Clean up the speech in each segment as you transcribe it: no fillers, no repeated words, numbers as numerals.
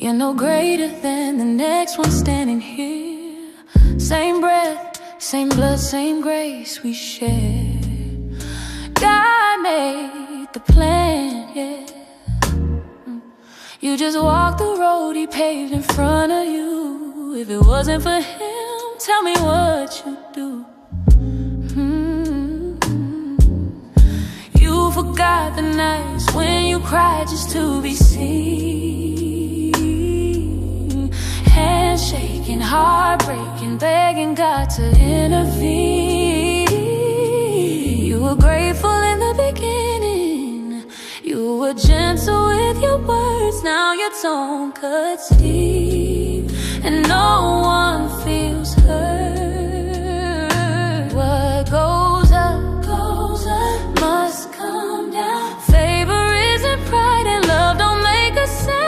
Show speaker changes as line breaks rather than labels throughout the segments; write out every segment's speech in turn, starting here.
You're no greater than the next one standing here. Same breath, same blood, same grace we share. God made the plan, yeah. You just walked the road he paved in front of you. If it wasn't for him, tell me what you'd do. You forgot the nights when you cried just to be seen. Handshaking, heartbreaking, begging God to intervene. You were grateful in the beginning. You were gentle with your words. Now your tone cuts deep, and no one feels hurt. What goes up must come down. Favor isn't pride, and love don't make a sound.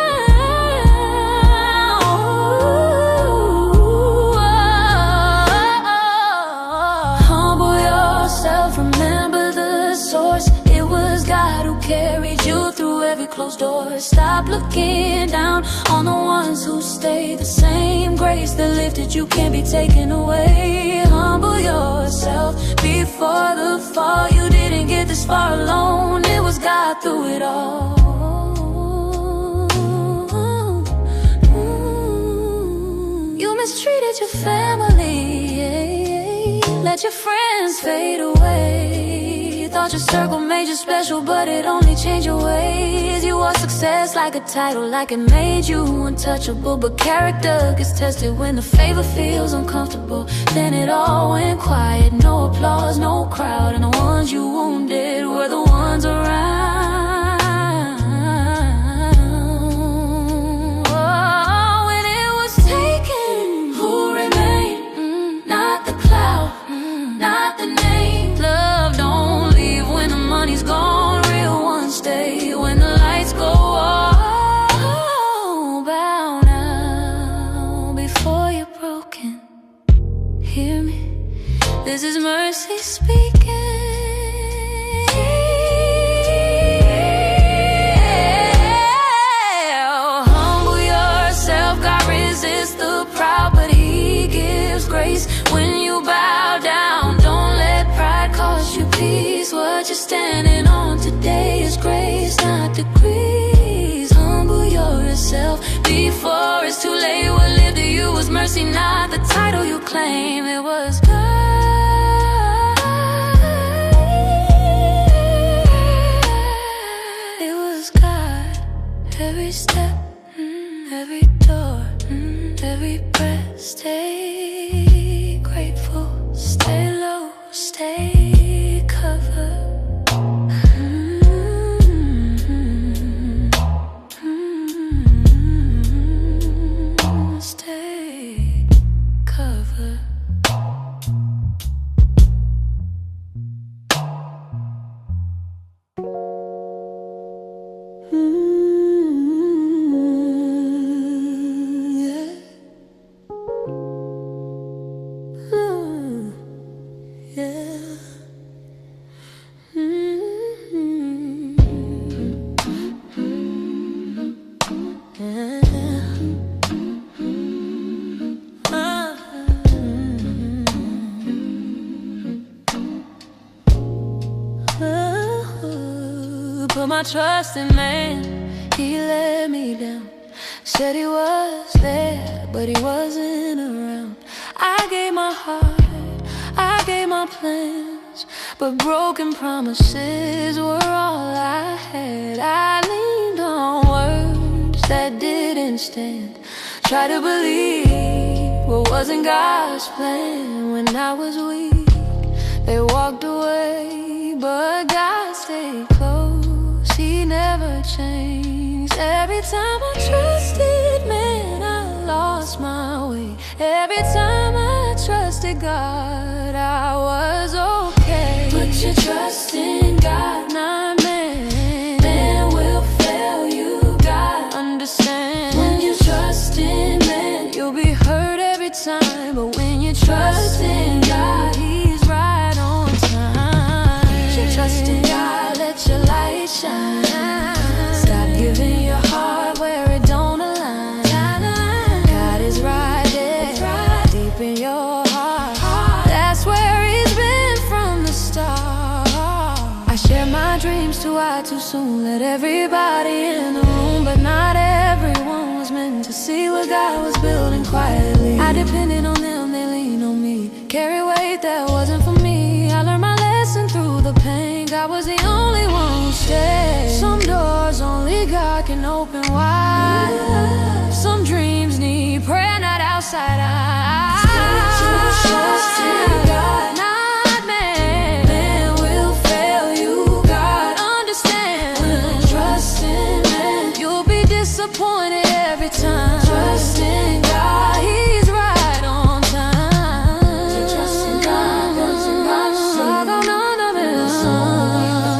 Humble yourself, remember the source. It was God who carried you through every closed door. Stop looking down on the ones who stay the same. Grace that lifted you can't be taken away. Humble yourself before the fall. You didn't get this far alone. It was God through it all. You mistreated your family, let your friends fade away. You thought your circle made you special, but it only changed your ways. You wore success like a title, like it made you untouchable. But character gets tested when the favor feels uncomfortable. Then it all went quiet, no applause, no crowd. And the ones you wounded were the ones around. Oh, when it was taken, who remained? Not the cloud, not the name. Love don't leave when the money's gone. Real ones stay when the lights go off. Bow now before you're broken. Hear me, this is mercy speaking. Humble yourself, God resists the proud, but he gives grace when you bow down. Don't let pride cost you peace. What you're standing on today is grace, not degrees. Humble yourself before it's too late. What lived to you was mercy, not the title you claim. It was God. It was God. Every step, every door, every breath. Stay grateful, stay low, stay covered. Stay covered. Put my trust in man, he let me down. Said he was there, but he wasn't around. I gave my heart, I gave my plans, but broken promises were all I had. I leaned on words that didn't stand. Tried to believe what wasn't God's plan. When I was weak, they walked away, but God stayed close. He never changed. Every time I trusted man, I lost my way. Every time I trusted God, I was okay. Put your trust in God, not man. Man will fail you, God understand. When you trust in man, you'll be hurt every time. But when you trust in God, he's right on time. Put your trust in God, let your light shine. Stop giving your heart where it don't align. Share my dreams too wide too soon. Let everybody in the room, but not everyone was meant to see what God was building quietly. I depended on them, they leaned on me. Carry weight that wasn't for me. I learned my lesson through the pain. God was the only one who stayed. Some doors only God can open wide. Some dreams need prayer, not outside eyes. Trust in God, not man. Man will fail you, God understand. Trust in man, you'll be disappointed every time. Trust in God, He's right on time. Trust in God, trust in God. Walk on under it,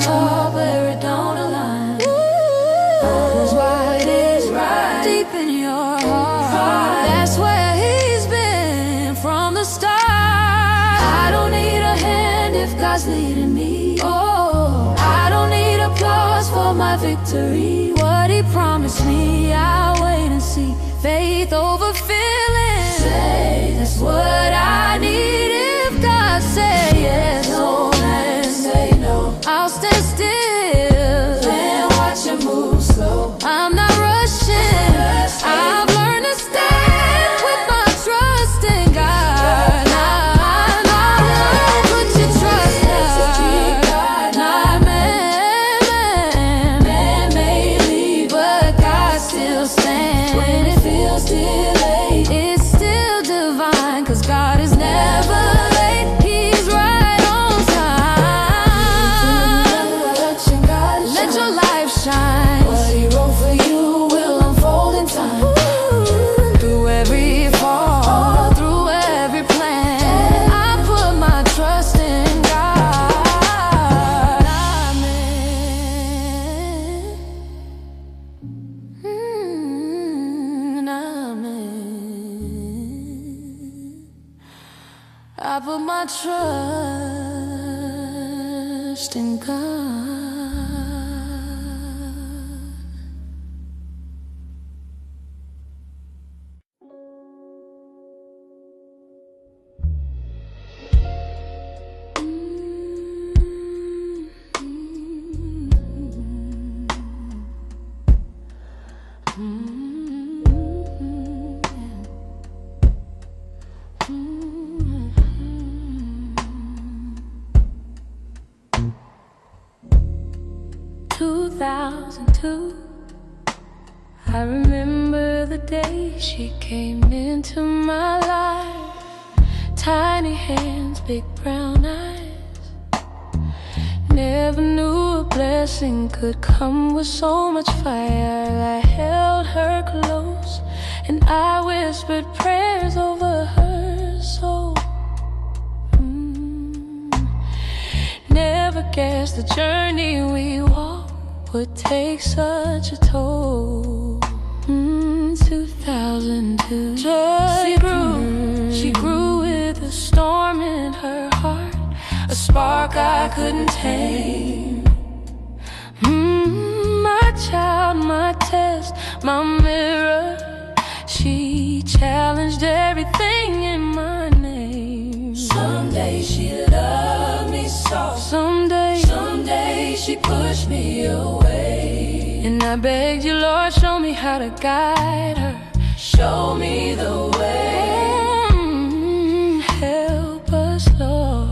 all where it don't align. Who's right is right, deep in your heart. That's where He's been from the start. I don't need a hand if God's leading me. Oh, I don't need applause for my victory. What He promised me, I'll wait and see. Faith over feeling, say that's what I need. If God say yes, no man say no. I'll stand still and watch Him move slow. I'm not rushing, I've learned to stand with my trust in God. Put your trust in God, not man. Man may leave, but God still stands. When it feels delayed, it's still divine, 'cause God is never late. He's right on time. Let your life shine. What He wrote for you will unfold in time. Through every fall, through every plan, I put my trust in God. Amen. Amen. I put my trust in God. 2002, I remember the day she came into my life. Tiny hands, big brown eyes. Never knew a blessing could come with so much fire. I held her close and I whispered prayers over her soul. Never guessed the journey we walked would take such a toll. 2002, she grew with a storm in her heart, a spark I couldn't tame. My child, my test, my mirror, she challenged everything in my name. Someday she loved me soft, someday she pushed me away. And I begged you, Lord, show me how to guide her, show me the way. Help us, Lord.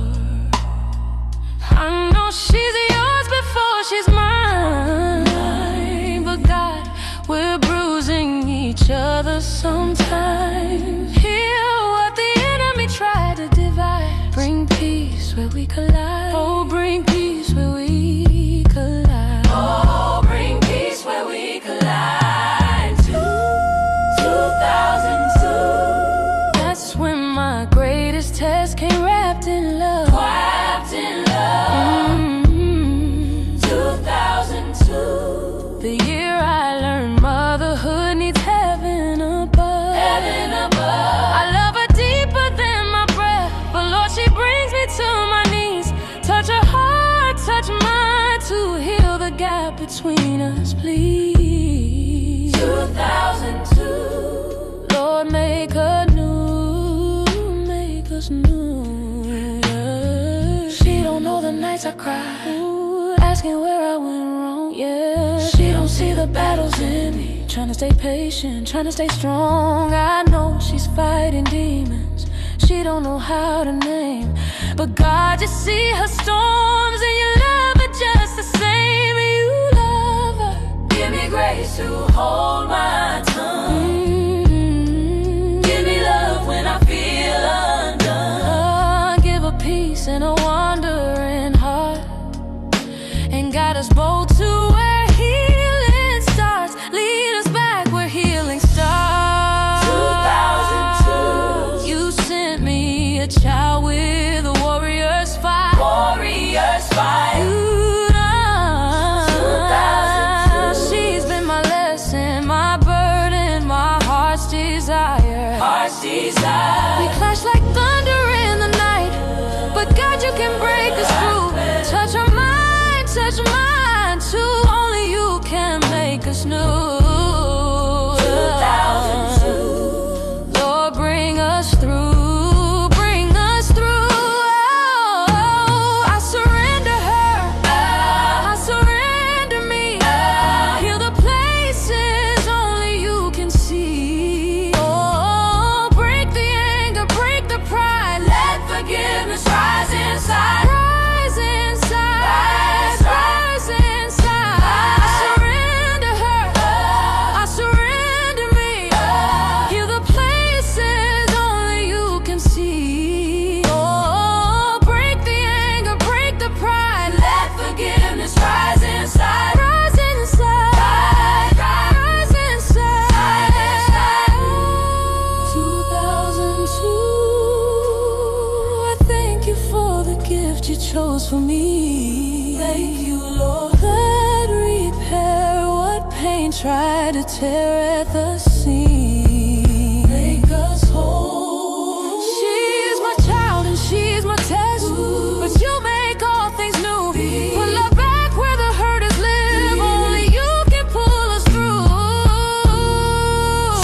I know she's yours before she's mine, but God, we're bruising each other sometimes. Heal what the enemy tried to divide. Bring peace where we collide. Oh, bring peace where we collide. Oh, bring peace where we collide. 2002, that's when my greatest test came, wrapped in love. Wrapped in love. 2002, the year I learned motherhood needs heaven above. Heaven above. I love her deeper than my breath, but Lord, she brings me to my knees. Touch her heart, touch mine, to heal the gap between us, please. 2002, Lord, make her new, make us new. She don't know the nights I cry, asking where I went wrong, yeah. She don't see the battles in me, trying to stay patient, trying to stay strong. I know she's fighting demons she don't know how to name, but God, you see her storms and you love her just the same. You love her. Give me grace to hold my tongue. Give me love when I feel undone. Give her peace in a wandering heart, and guide us both to where healing starts. Lead us back where healing starts. 2002, you sent me a child with a warrior's fire. Warrior's fire. You know, 2002, she's been my lesson, my burden, my heart's desire. Heart's desire. We clash like thunder in the night, but God, you can break us through. Touch her mind, touch mine too. Only you can make us new. 2002, Lord, bring us through, bring us through. Oh, I surrender her, I surrender me. Heal the places only you can see. Oh, break the anger, break the pride. Let forgiveness rise inside. Rise inside, rise inside. I surrender her, I surrender me. Heal the places only you can see. Oh, break the anger, break the pride. Let forgiveness rise inside. Rise inside, rise inside. 2002, I thank you for the gift you chose for me. Thank you, Lord. That repair what pain tried to tear at the seam. Make us whole. She's my child and she's my test, but you make all things new. Pull her back where the hurters live. Only you can pull us through.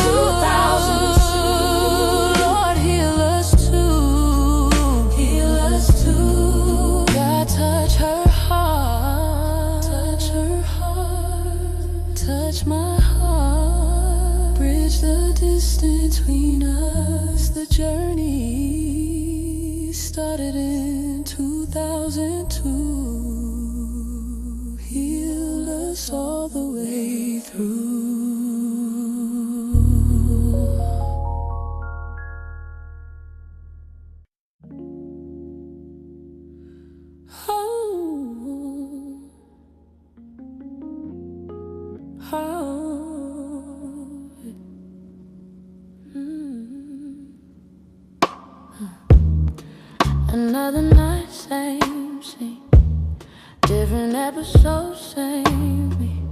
2002, Lord, heal us too. Heal us too. God, touch her heart, touch her heart, touch my heart. Bridge the distance between us. The journey started in 2002. Heal us all the way through. Oh, oh, Another night, same scene, different episode, same me.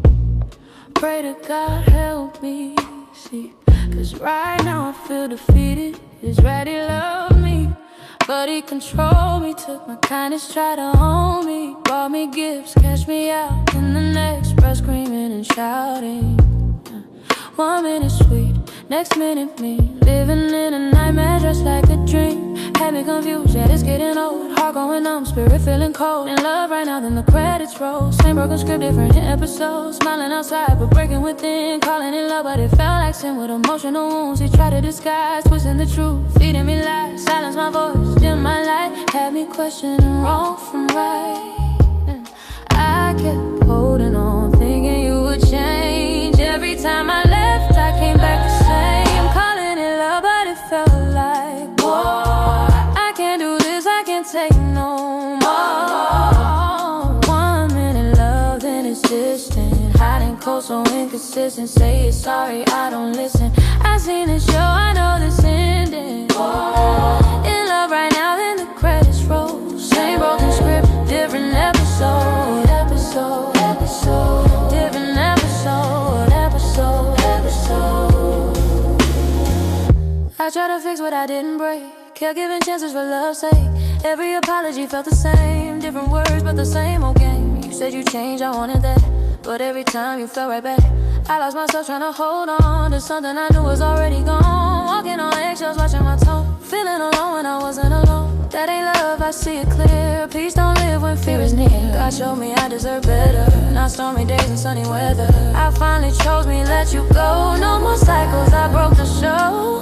Pray to God help me see, 'cause right now I feel defeated. He's ready to love me, but he controlled me. Took my kindness, tried to own me. Bought me gifts, cash me out in the next breath, screaming and shouting. 1 minute sweet, next minute mean. Living in a nightmare just like a dream. Had me confused, yeah, it's getting old. Heart going numb, spirit feeling cold. In love right now, then the credits roll. Same broken script, different episodes. Smiling outside, but breaking within. Calling it love, but it felt like sin with emotional wounds. He tried to disguise, twisting the truth, feeding me lies. Silence my voice, dim my light. Had me questioning wrong from right. I kept holding on, thinking you would change. Every time I left, I came back the same. Calling it love, but it felt like war. I can't do this, I can't take no more. 1 minute love, then it's distant. Hiding cold, so inconsistent. Say you're sorry, I don't listen. I seen the show, I know this ending. In love right now, then the credits roll. Same broken script, different episode. Different episode. I tried to fix what I didn't break. Kept giving chances for love's sake. Every apology felt the same. Different words, but the same old game. You said you changed, I wanted that, but every time you fell right back. I lost myself trying to hold on to something I knew was already gone. Walking on eggshells, watching my tone. Feeling alone when I wasn't alone. That ain't love, I see it clear. Peace don't live when fear is near. God showed me I deserve better. Not stormy days and sunny weather. I finally chose me, let you go. No more cycles, I broke the show.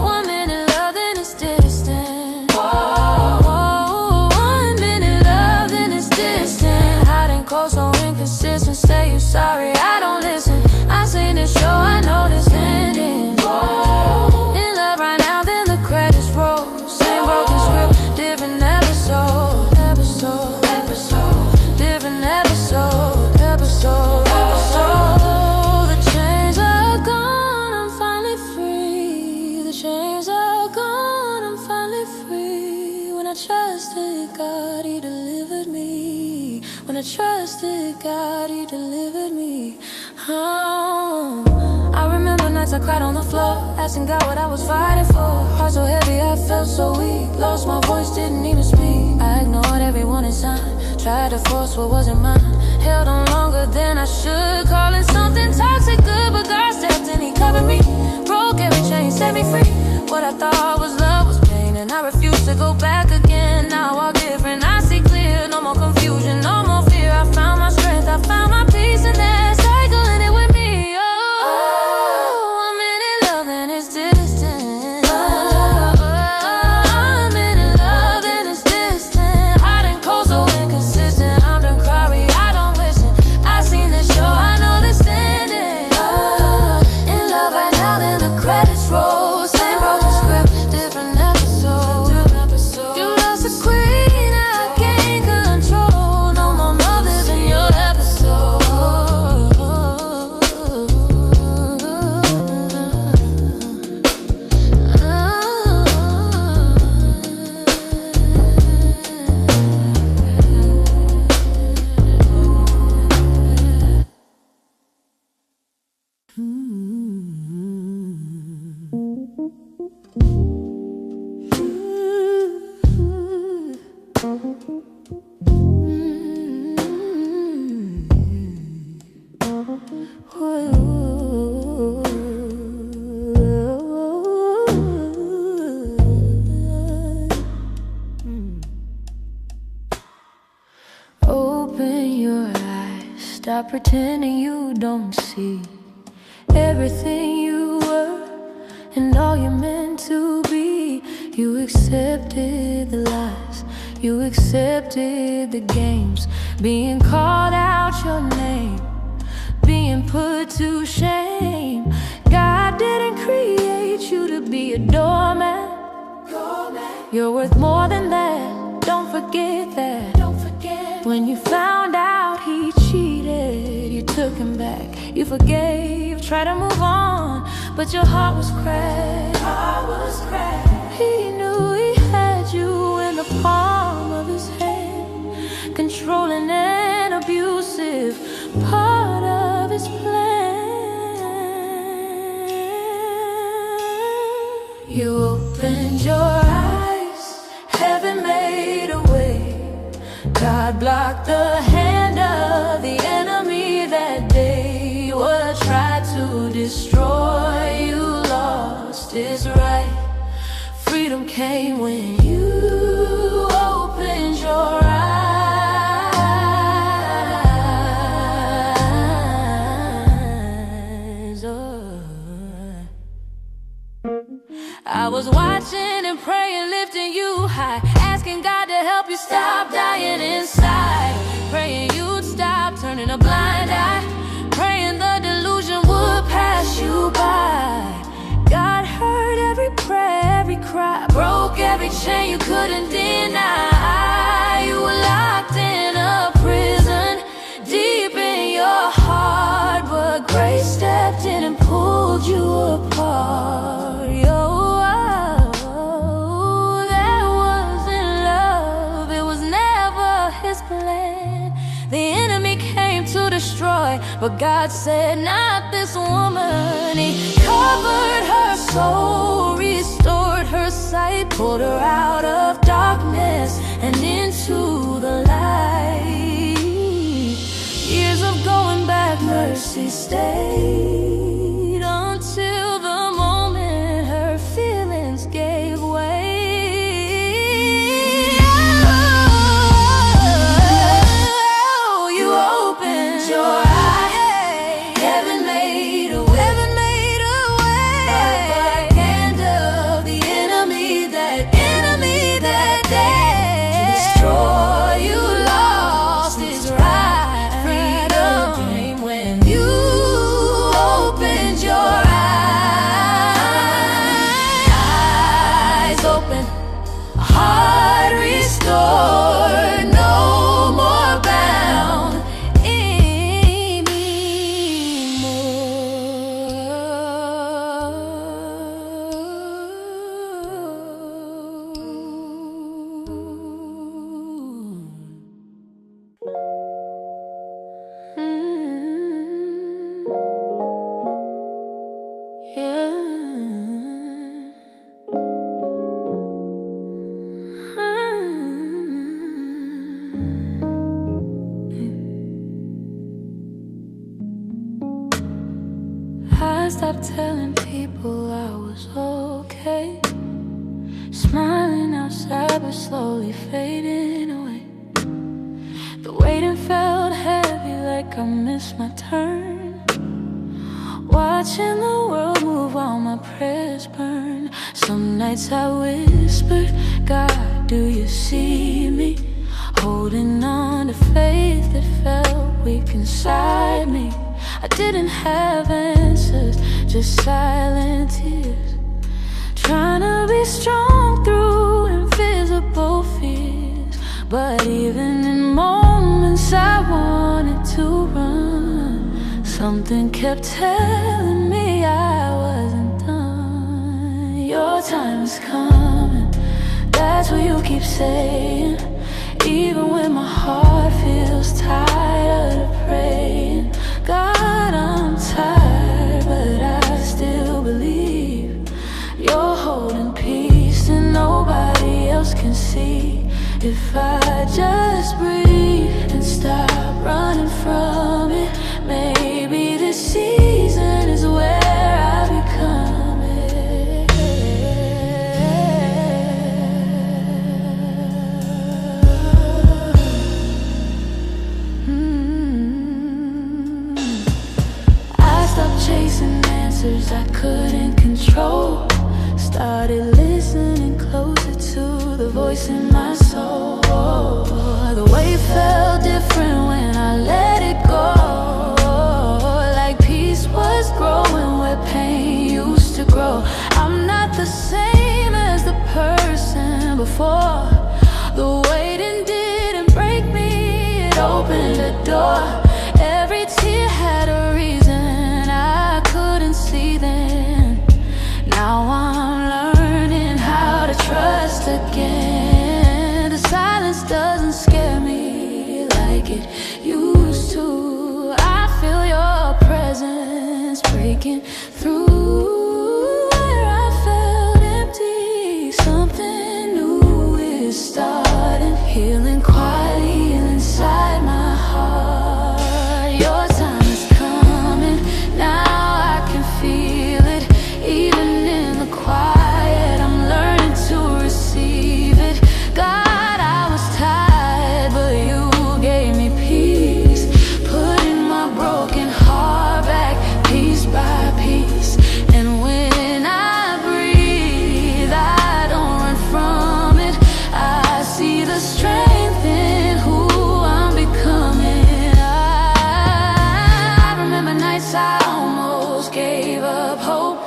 1 minute love, then it's distant. 1 minute love, then it's distant. Hot and cold, so inconsistent. Say you sorry, I don't listen. I seen this show, I know this ending. In love right now, then the credits roll. Same broken script, different episode. Different episode. The chains are gone, I'm finally free. The chains are gone, I'm finally free. When I trusted God, He delivered me. When I trusted God, He delivered me. Oh, I remember nights I cried on the floor, asking God what I was fighting for. Heart so heavy, I felt so weak. Lost my voice, didn't even speak. I ignored every warning sign, tried to force what wasn't mine. Held on longer than I should, calling something toxic good, but God stepped in, He covered me. Broke every chain, set me free. What I thought was love was pain, and I refused to go back again. Now all different, I see clear. No more confusion, no more fear. I found my strength, I found my peace in that cycle, and it with me. Oh, I'm in love and it's distant. I'm in love and it's distant. Hot and cold, so inconsistent. I'm done crying, I don't listen. I seen this show, I know this ending. In love right now, then the credits roll. Same broken script, different episode. You lost the queen, I can't control. No more mothers in your episode. Open your eyes, stop pretending you don't see everything you were and all you're meant to be. You accepted the lies, you accepted the games, being called out your name, being put to shame. God didn't create you to be a doormat. You're worth more than that, don't forget that. When you found out he cheated, you took him back, you forgave, tried to move on, but your heart was cracked. He knew he had you in the palm of his hand, controlling and abusive, part of his plan. You opened your eyes, heaven made a way. God blocked the hand of the enemy that day. What tried to destroy you lost its right. Freedom came when you opened your eyes. I was watching and praying, lifting you high, asking God to help you stop dying inside, praying you'd stop turning a blind eye, praying the delusion would pass you by. God heard every prayer, every cry, broke every chain you couldn't deny. You were locked in a prison deep in your heart, but grace stepped in and pulled you apart. That wasn't love, it was never his plan. The enemy came to destroy, but God said, not this woman. He covered her soul, restored her sight, pulled her out of darkness and into the light. Years of going back, mercy stayed until the moment her feelings gave way. stopped telling people I was okay. Smiling outside but slowly fading away. The waiting felt heavy like I missed my turn. Watching the world move while my prayers burn. Some nights I whispered, God, do you see me? Holding on to faith that felt weak inside me. I didn't have answers, just silent tears. Trying to be strong through invisible fears. But even in moments I wanted to run, something kept telling me I wasn't done. Your time is coming, that's what you keep saying. Even when my heart feels tired of praying. God, I'm tired, but I still believe you're holding peace and nobody else can see. If I just breathe and stop running from it, maybe this season is where I become it. I stopped chasing answers I couldn't control. Started listening closer to the voice in my soul. The way it felt different when I let it go. Like peace was growing where pain used to grow. I'm not the same as the person before. The waiting didn't break me, it opened a door. Every tear had a reason I couldn't see then. Now I'm learning how to trust again. The silence doesn't scare me like it used to. I feel your presence breaking through. Where I felt empty, something new is starting. Healing quietly inside my heart. Your time is coming, now I can feel it. Even in the quiet, I'm learning to receive it. God, I was tired, but you gave me peace. Putting my broken heart back, piece by piece. And when I breathe, I don't run from it. I see the strength in who I'm becoming. I remember nights I almost gave up hope,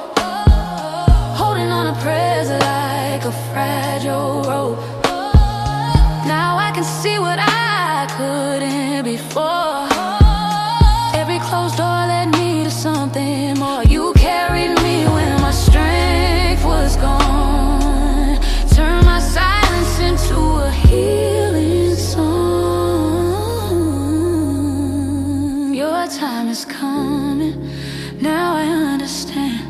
holding on to prayers like a fragile rope. Now I can see what I couldn't before. Every closed door led me to something more. You carried me when my strength was gone. Turned my silence into a healing song. Your time is coming, now I understand.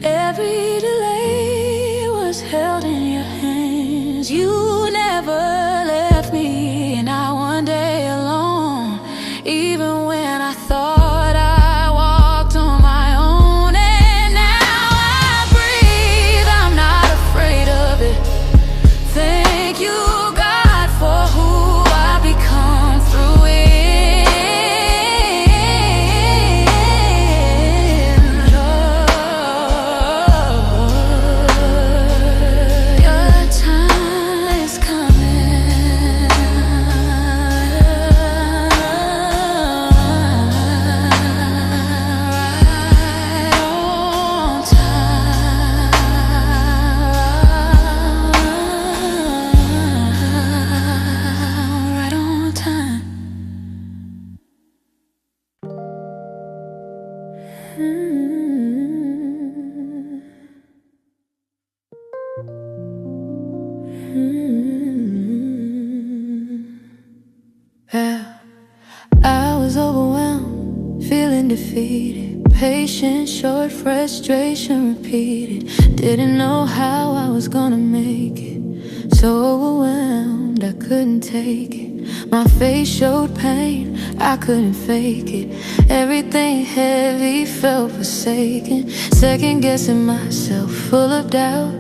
Every delay was held in your hands. You never left me, not one day alone. Even when I thought I walked on my own. And now I breathe, I'm not afraid of it. Thank you, God, for who I've become through it. Yeah, I was overwhelmed, feeling defeated. Patience short, frustration repeated. Didn't know how I was gonna make it. So overwhelmed, I couldn't take it. My face showed pain, I couldn't fake it. Everything heavy felt forsaken. Second guessing myself, full of doubt.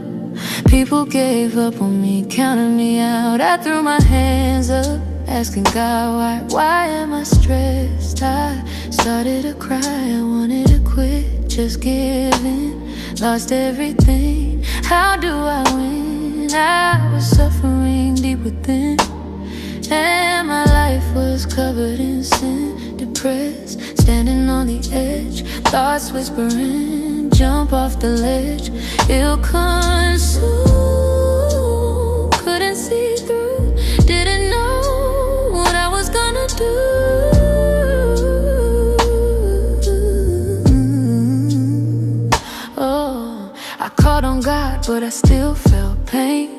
People gave up on me, counted me out. I threw my hands up, asking God, why am I stressed? I started to cry, I wanted to quit, just giving. Lost everything, how do I win? I was suffering deep within, and my life was covered in sin. Depressed, standing on the edge, thoughts whispering, jump off the ledge. It'll consume, couldn't see through, didn't know what I was gonna do. Oh, I called on God, but I still felt pain.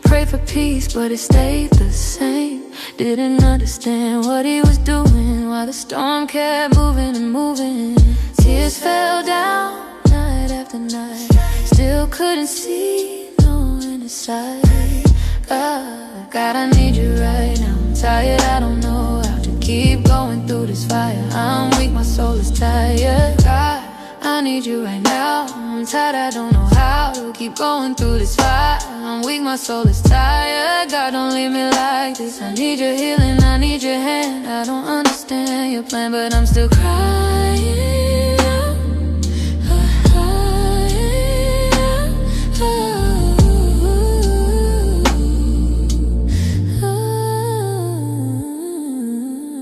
Prayed for peace, but it stayed the same. Didn't understand what he was doing, while the storm kept moving and moving. Tears fell down night after night, still couldn't see no end in sight. God, I need you right now. I'm tired, I don't know how to keep going through this fire. I'm weak, my soul is tired. God, I need you right now. I'm tired, I don't know how to keep going through this fire. I'm weak, my soul is tired. God, don't leave me like this. I need your healing, I need your hand. I don't understand your plan, but I'm still crying.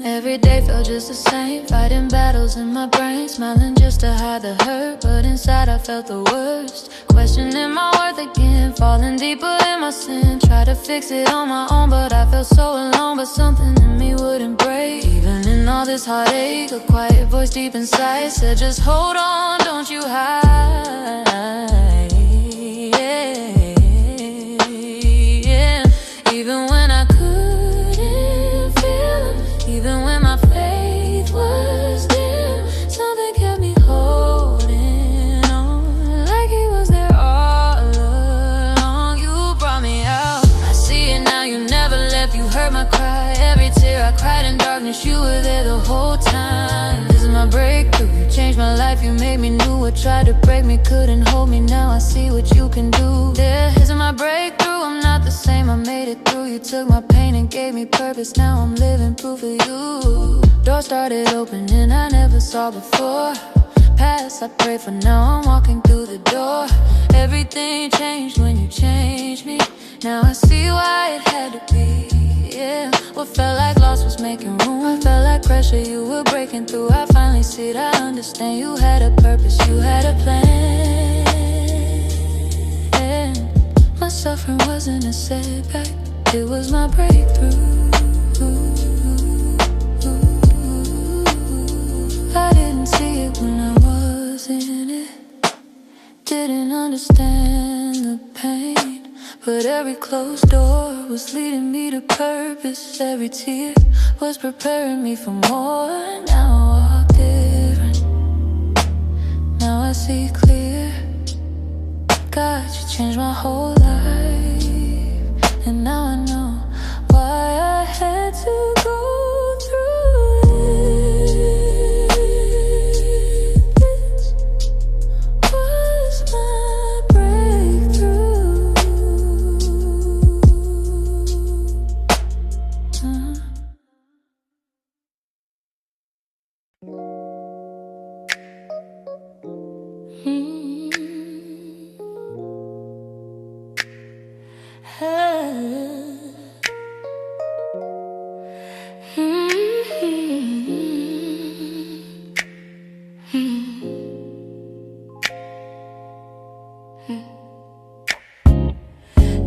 Every day felt just the same, fighting battles in my brain, smiling just to hide the hurt, but inside I felt the worst. Questioning my worth again, falling deeper in my sin. Tried to fix it on my own, but I felt so alone. But something in me wouldn't break. Even in all this heartache, a quiet voice deep inside said, just hold on, don't you hide. Yeah. Even when I couldn't feel it, even when my faith was dim, something kept me holding on, like he was there all along. You brought me out, I see it now, you never left. You heard my cry, every tear I cried in darkness. You were there the whole time. This is my breakthrough, you changed my life. You made me new, what tried to break me couldn't hold me. Now I see what you can do. This is my breakthrough, I'm not the same, I made it through. You took my pain and gave me purpose, now I'm living proof of you. Doors started opening I never saw before. Past I pray for, now I'm walking through the door. Everything changed when you changed me. Now I see why it had to be, yeah. What felt like loss was making room. I felt like pressure, you were breaking through. I finally see it, I understand. You had a purpose, you had a plan. My suffering wasn't a setback, it was my breakthrough. I didn't see it when I was in it, didn't understand the pain, but every closed door was leading me to purpose. Every tear was preparing me for more. Now I walk different, now I see clear. God, you changed my whole life, and now I know why I had to go through it. This was my breakthrough.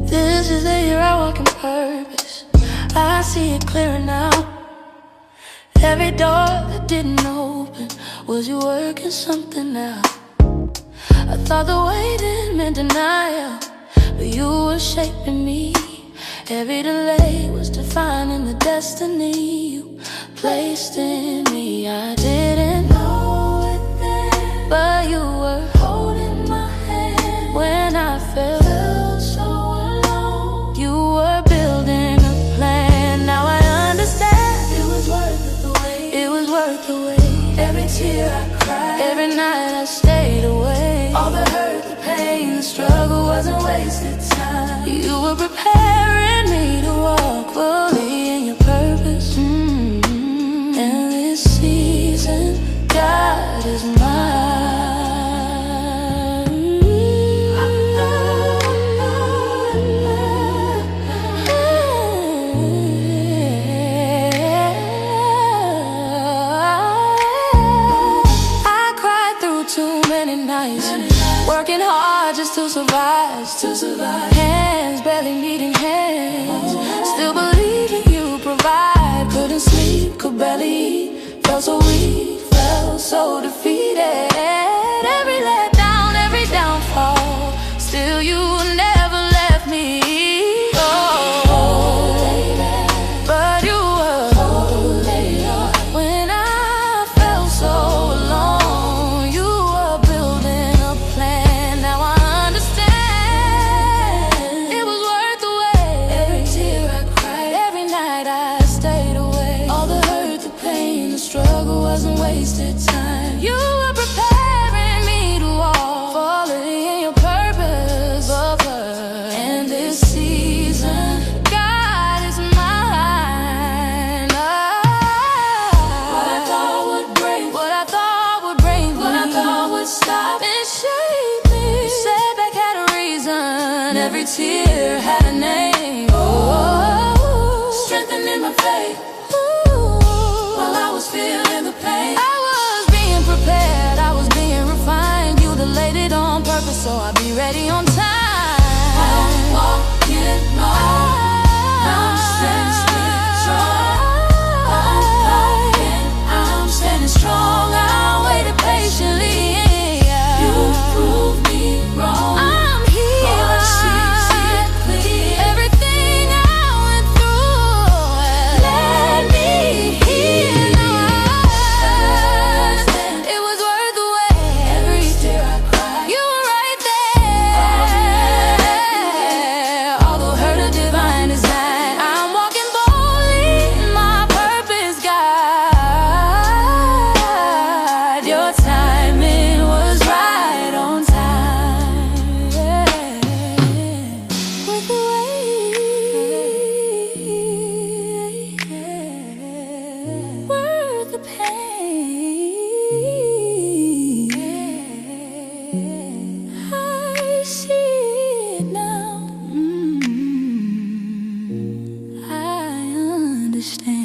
This is the year I walk in purpose, I see it clearer now. Every door that didn't open was you working something out. I thought the waiting meant denial, but you were shaping me. Every delay was defining the destiny you placed in me. I didn't know it then, but you were holding my hand when I felt so alone. You were building a plan, now I understand. worth the wait. Every tear I cried, every night I stayed away. All the hurt, the pain, the struggle wasn't wasted time. You were preparing me to walk fully in your purpose. And this season, God is mine. Working hard just to survive, hands barely needing hands, still believing you provide. Couldn't sleep, could barely eat, felt so weak, felt so defeated. Every letdown, every downfall, still you never left me. But you were when I felt so alone. You were building a plan. Now I understand it was worth the wait. Every tear I cried, every night I stayed away. All the hurt, the pain, the struggle wasn't wasted time. You were preparing me to walk fully in your purpose. And this season, God is mine. What I thought would break, what I thought would bring me, what I thought would stop and shape me. Setback had a reason, every tear had a name. Strengthening my faith while I was feeling the pain. I was being prepared, I was being refined. You delayed it on purpose so I'd be ready on time. I'm walking on, I'm standing strong. I'm walking, I'm standing strong. I waited patiently. You proved me wrong. I'm here. God sees it clear. Everything I went through led me here. Now it was worth the wait. Every tear I cried, you were right there. All the hurt of divine design. I'm walking boldly in my purpose, God. Your timing was right on time. With the wait, worth the pain. I see it now. I understand.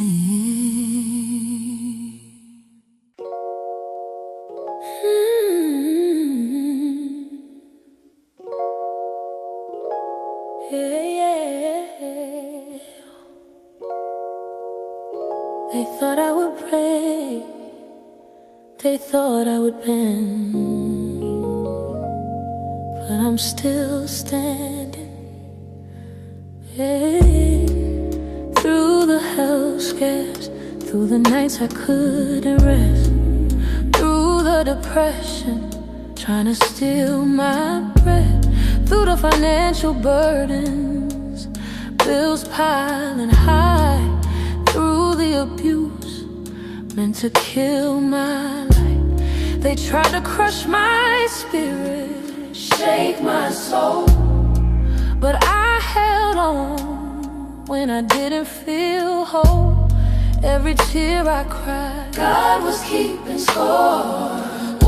Yeah. They thought I would break, they thought I would bend, but I'm still standing. Hey. Through the hell scares, through the nights I couldn't rest, through the depression, trying to steal my breath, through the financial burdens, bills piling high, through the abuse meant to kill my life. They tried to crush my spirit, shake my soul, but I held on when I didn't feel whole. Every tear I cried, God was keeping score.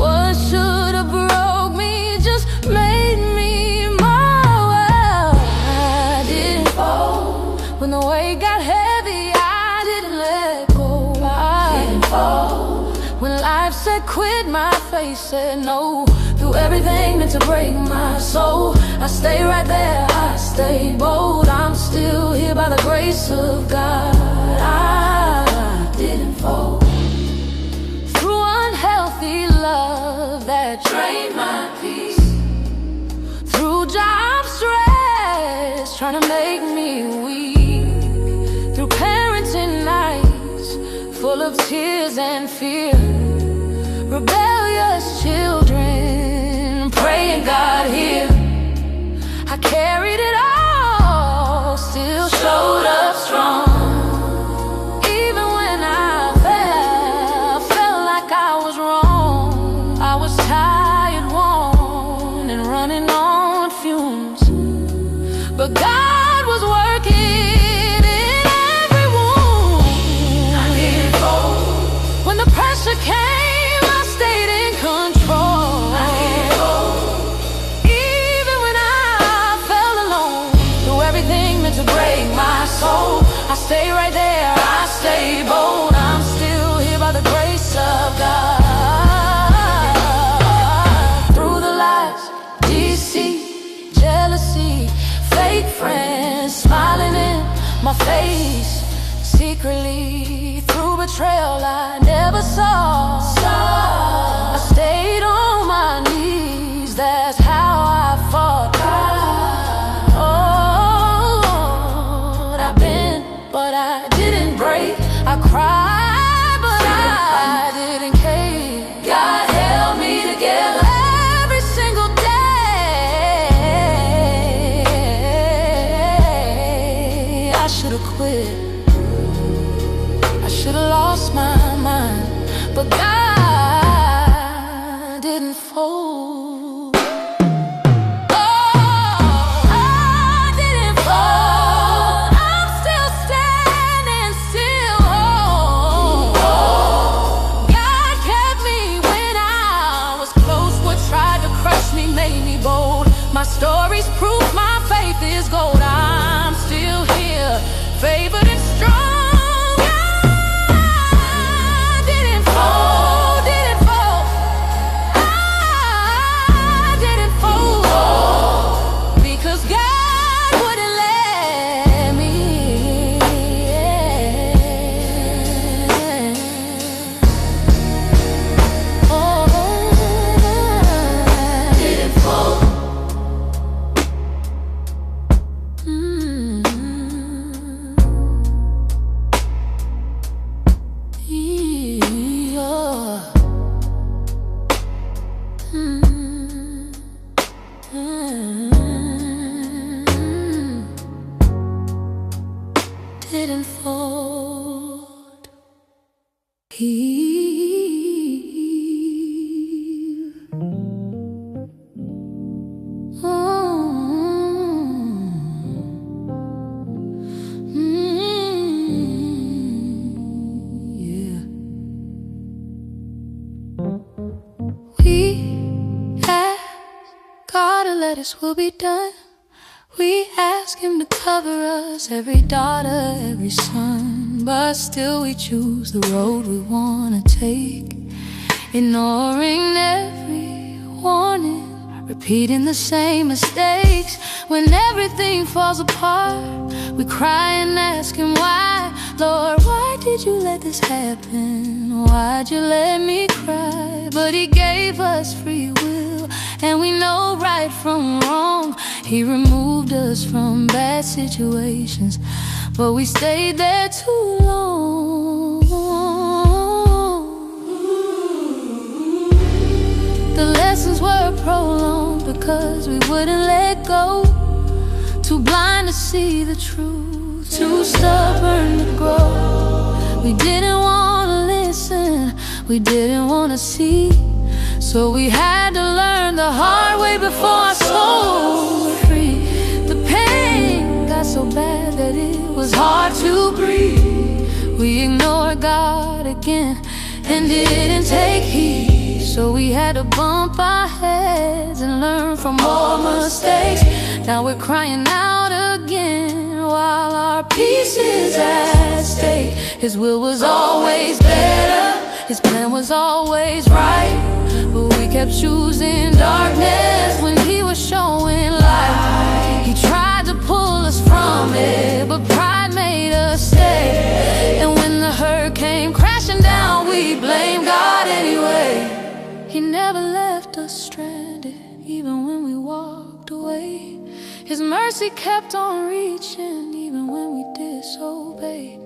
What should have broke me just made me more. Well, I didn't fall. When the weight got heavy, I didn't let go. I didn't fall. When life said quit, my face said no. Through everything meant to break my soul, I stay right there, I stay bold. I'm still here by the grace of God. I didn't fall. Through unhealthy love that drained my peace, through job stress trying to make me weak, through parenting nights full of tears and fear, rebellious children praying God here. I carried it all, still showed up strong. Even when I fell secretly. Through betrayal I never saw. I stayed on my knees, that's how I fought. Oh, I've been, but I didn't break. I cried, but I didn't cave. God held me together every single day. I should've quit, I should've lost my mind, but God didn't fold. Oh, I didn't fold. I'm still standing still. God kept me when I was close. What tried to crush me made me bold. My story's proof, my faith is gold. I'm still here, favored and strong. Didn't fold. Yeah. We ask God to let His will be done. We ask Him to cover us, every daughter, every son, but still we choose the road we wanna take, ignoring every warning, repeating the same mistakes. When everything falls apart, we cry and ask Him why. Lord, why did you let this happen? Why'd you let me cry? But He gave us free will, and we know right from wrong. He removed us from bad situations, but we stayed there too long. The lessons were prolonged because we wouldn't let go. Too blind to see the truth, too stubborn to grow. We didn't want to listen, we didn't want to see, so we had to learn the hard way before our souls were free. The pain got so bad that it was hard to breathe. We ignored God again and didn't take heed, so we had to bump our heads and learn from more mistakes. Now we're crying out again while our peace is at stake. His will was always better, His plan was always right, but we kept choosing darkness when He was showing light. He tried to pull us from it, but pride made us stay. And when the hurt came crashing down, we blamed God anyway. He never left us stranded, even when we walked away. His mercy kept on reaching, even when we disobeyed.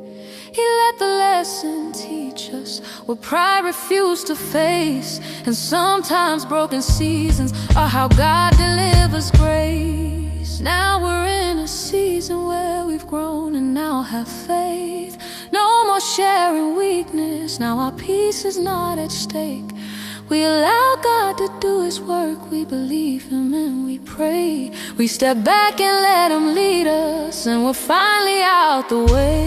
He let the lesson teach us what pride refused to face. And sometimes broken seasons are how God delivers grace. Now we're in a season where we've grown and now have faith. No more sharing weakness, now our peace is not at stake. We allow God to do His work, we believe Him and we pray. We step back and let Him lead us, and we're finally out the way.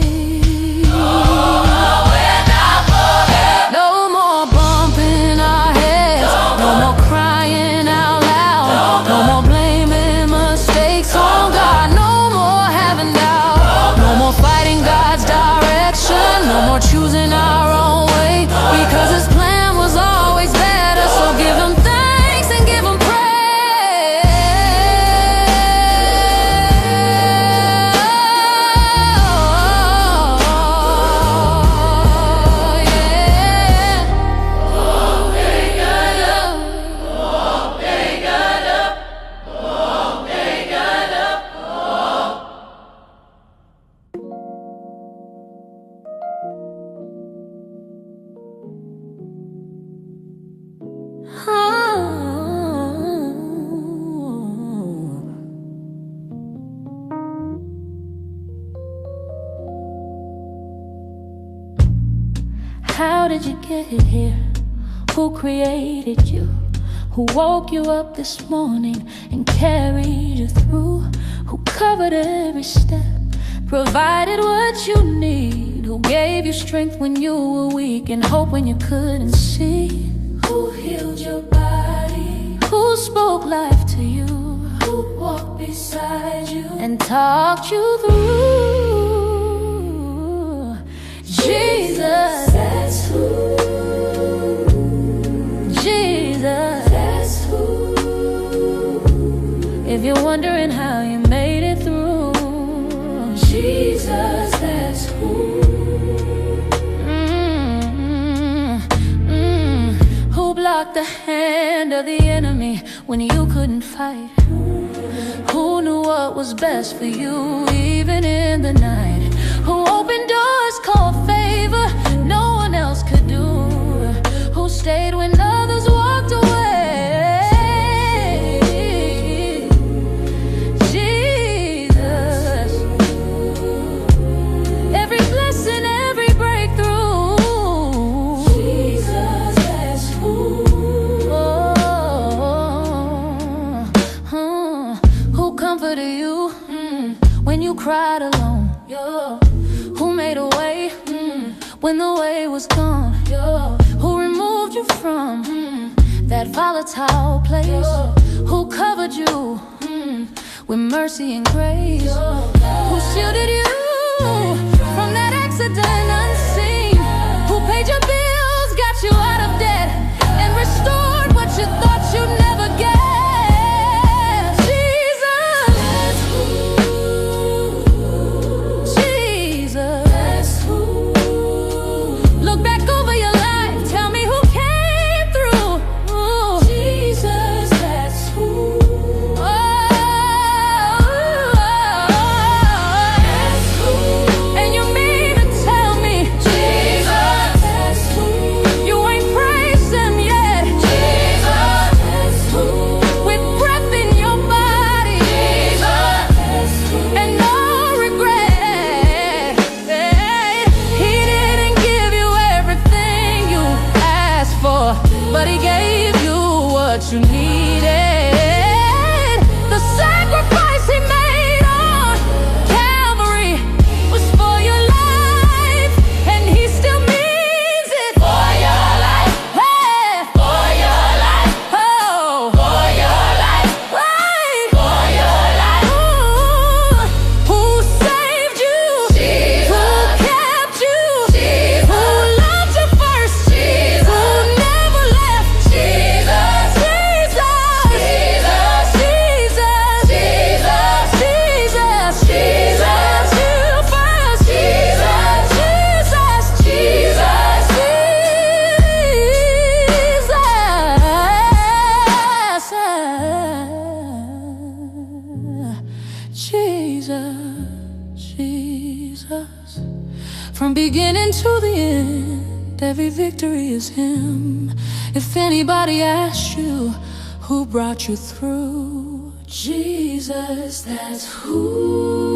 No more bumping our heads, no more crying out loud, no more blaming mistakes on God, no more having doubt, no more fighting God's direction, no more choosing our own way, because His plan was always better. So give Him thanks and give Him praise. How did you get here? Who created you? Who woke you up this morning and carried you through? Who covered every step, provided what you need? Who gave you strength when you were weak and hope when you couldn't see? Who healed your body? Who spoke life to you? Who walked beside you and talked you through? Jesus, that's who. Jesus, that's who. If you're wondering how you made it through, Jesus, that's who. Who blocked the hand of the enemy when you couldn't fight? Who knew what was best for you even in the night? Who opened doors called favor no one else could do? Who stayed when others walked away? Jesus. Every blessing, every breakthrough, Jesus, that's who. Who comforted you when you cried alone? Who made a way when the way was gone? Who removed you from that volatile place? Who covered you with mercy and grace? Who shielded you from that accident unseen? Who paid your bills, got you out of debt, and restored what you thought you'd never get? But he gave you what you needed. The sacrifice he made on Calvary was for your life, and he still means it. For your life, hey. For your life, oh. For your life, right. For your life. Ooh. Who saved you? Jesus. Who kept you? Jesus. Who loved you first? Jesus. Who never left? Jesus, Jesus, Jesus, Jesus, Jesus, Jesus, Jesus, you first. Jesus, Jesus, Jesus, Jesus, Jesus. From beginning to the end, every victory is him. If anybody asks you who brought you through, Jesus, that's who.